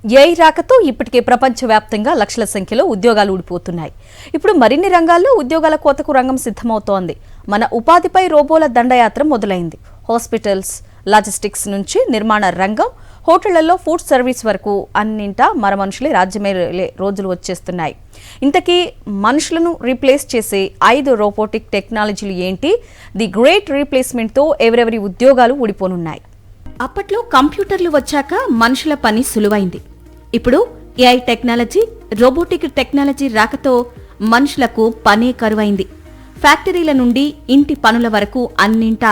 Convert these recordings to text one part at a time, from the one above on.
AI రాకతో ఇప్పటికే ప్రపంచవ్యాప్తంగా లక్షల సంఖ్యలో ఉద్యోగాలు ఊడిపోతున్నాయి. ఇప్పుడు మరిన్ని రంగాల్లో ఉద్యోగాల కోతకు రంగం సిద్ధమవుతోంది. మన ఉపాధిపై రోబోల దండయాత్ర మొదలైంది. హాస్పిటల్స్, లాజిస్టిక్స్ నుంచి నిర్మాణ రంగం, హోటళ్లలో ఫుడ్ సర్వీస్ వరకు అన్నింటా మన మనుషులే రాజ్యమేలే రోజులు వచ్చేస్తున్నాయి. ఇంతకీ మనుషులను రీప్లేస్ చేసే 5 రోబోటిక్ టెక్నాలజీలు ఏంటి? ది గ్రేట్ రీప్లేస్మెంట్తో ఎవరెవరి ఉద్యోగాలు ఊడిపోనున్నాయి? అప్పట్లో కంప్యూటర్లు వచ్చాక మనుషుల పని సులువైంది. ఇప్పుడు ఏఐ టెక్నాలజీ, రోబోటిక్ టెక్నాలజీ రాకతో మనుషులకు పనే కరువైంది. ఫ్యాక్టరీల నుండి ఇంటి పనుల వరకు అన్నింటా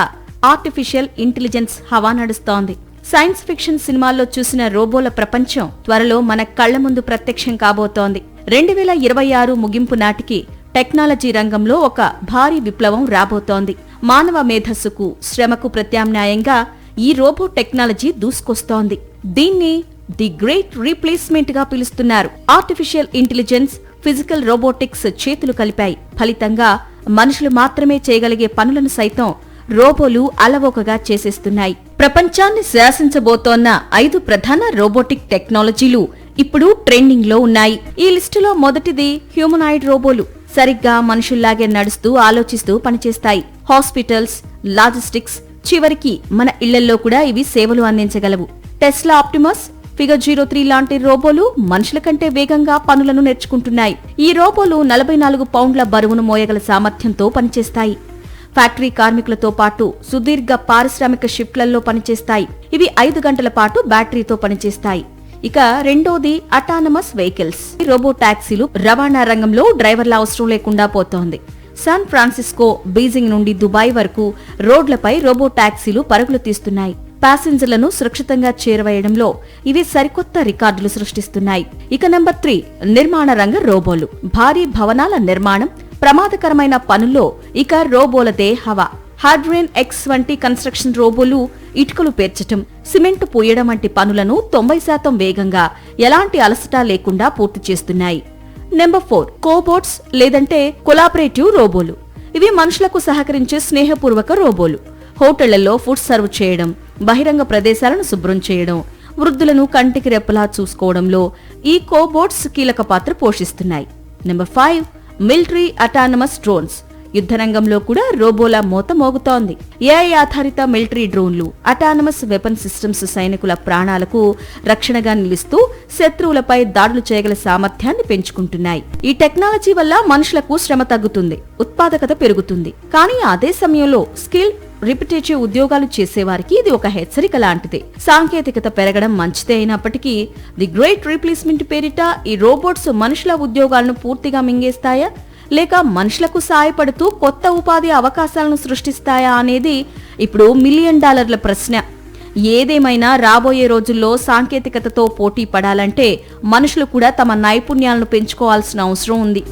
ఆర్టిఫిషియల్ ఇంటెలిజెన్స్ హవా నడుస్తోంది. సైన్స్ ఫిక్షన్ సినిమాల్లో చూసిన రోబోల ప్రపంచం త్వరలో మన కళ్ల ముందు ప్రత్యక్షం కాబోతోంది. 2026 ముగింపు నాటికి టెక్నాలజీ రంగంలో ఒక భారీ విప్లవం రాబోతోంది. మానవ మేధస్సుకు, శ్రమకు ప్రత్యామ్నాయంగా ఈ రోబో టెక్నాలజీ దూసుకొస్తోంది. దీన్ని ది గ్రేట్ రీప్లేస్మెంట్ గా పిలుస్తున్నారు. ఆర్టిఫిషియల్ ఇంటెలిజెన్స్, ఫిజికల్ రోబోటిక్స్ చేతులు కలిపాయి. ఫలితంగా మనుషులు మాత్రమే చేయగలిగే పనులను సైతం రోబోలు అలవోకగా చేసేస్తున్నాయి. ప్రపంచాన్ని శాసించబోతోన్న 5 ప్రధాన రోబోటిక్ టెక్నాలజీలు ఇప్పుడు ట్రెండింగ్ లో ఉన్నాయి. ఈ లిస్టులో మొదటిది హ్యూమనాయిడ్ రోబోలు. సరిగ్గా మనుషుల్లాగే నడుస్తూ, ఆలోచిస్తూ పనిచేస్తాయి. హాస్పిటల్స్, లాజిస్టిక్స్, చివరికి మన ఇళ్లల్లో కూడా ఇవి సేవలు అందించగలవు. టెస్లా ఆప్టిమస్, ఫిగర్ 03 లాంటి రోబోలు మనుషుల కంటే వేగంగా పనులను నేర్చుకుంటున్నాయి. ఈ రోబోలు 44 పౌండ్ల బరువును మోయగల సామర్థ్యంతో పనిచేస్తాయి. ఫ్యాక్టరీ కార్మికులతో పాటు సుదీర్ఘ పారిశ్రామిక షిఫ్ట్లలో పనిచేస్తాయి. ఇవి 5 గంటల పాటు బ్యాటరీతో పనిచేస్తాయి. ఇక రెండోది అటానమస్ వెహికల్స్. రోబో టాక్సీలు రవాణా రంగంలో డ్రైవర్ల అవసరం లేకుండా పోతోంది. శాన్ ఫ్రాన్సిస్కో, బీజింగ్ నుండి దుబాయ్ వరకు రోడ్లపై రోబో టాక్సీలు పరుగులు తీస్తున్నాయి. ప్యాసింజర్లను సురక్షితంగా చేరవేయడంలో ఇవి సరికొత్త రికార్డులు సృష్టిస్తున్నాయి. ఇక నెంబర్ 3 నిర్మాణ రంగ రోబోలు. భారీ భవనాల నిర్మాణం, ప్రమాదకరమైన పనుల్లో ఇక రోబోలదే హవా. హార్డ్రేన్ ఎక్స్ వంటి కన్స్ట్రక్షన్ రోబోలు ఇటుకలు పేర్చటం, సిమెంటు పూయడం వంటి పనులను 90% వేగంగా, ఎలాంటి అలసట లేకుండా పూర్తి చేస్తున్నాయి. నెంబర్ 4 కోబోట్స్ లేదంటే కొలాబరేటివ్ రోబోలు. ఇవి మనుషులకు సహకరించే స్నేహపూర్వక రోబోలు. హోటళ్లలో ఫుడ్ సర్వ్ చేయడం, బహిరంగ ప్రదేశాలను శుభ్రం చేయడం, వృద్ధులను కంటికి రెప్పలా చూసుకోవడంలో ఈ కోబోట్స్ కీలక పాత్ర పోషిస్తున్నాయి. Number 5 military autonomous drones. యుద్ధరంగంలో కూడా రోబోల మోత మోగుతోంది. ఏఐ ఆధారిత మిలిటరీ డ్రోన్లు, అటానమస్ వెపన్ సిస్టమ్స్ సైనికుల ప్రాణాలకు రక్షణగా నిలుస్తూ శత్రువులపై దాడులు చేయగల సామర్థ్యాన్ని పెంచుకుంటున్నాయి. ఈ టెక్నాలజీ వల్ల మనుషులకు శ్రమ తగ్గుతుంది, ఉత్పాదకత పెరుగుతుంది. కానీ అదే సమయంలో స్కిల్, రిపిటేటివ్ ఉద్యోగాలు చేసేవారికి ఇది ఒక హెచ్చరిక లాంటిదే. సాంకేతికత పెరగడం మంచిదే అయినప్పటికీ ది గ్రేట్ రీప్లేస్మెంట్ పేరిట ఈ రోబోట్స్ మనుషుల ఉద్యోగాలను పూర్తిగా మింగేస్తాయా, లేక మనుషులకు సాయపడుతూ కొత్త ఉపాధి అవకాశాలను సృష్టిస్తాయా అనేది ఇప్పుడు $1 మిలియన్ ప్రశ్న. ఏదేమైనా రాబోయే రోజుల్లో సాంకేతికతతో పోటీ పడాలంటే మనుషులు కూడా తమ నైపుణ్యాలను పెంచుకోవాల్సిన అవసరం ఉంది.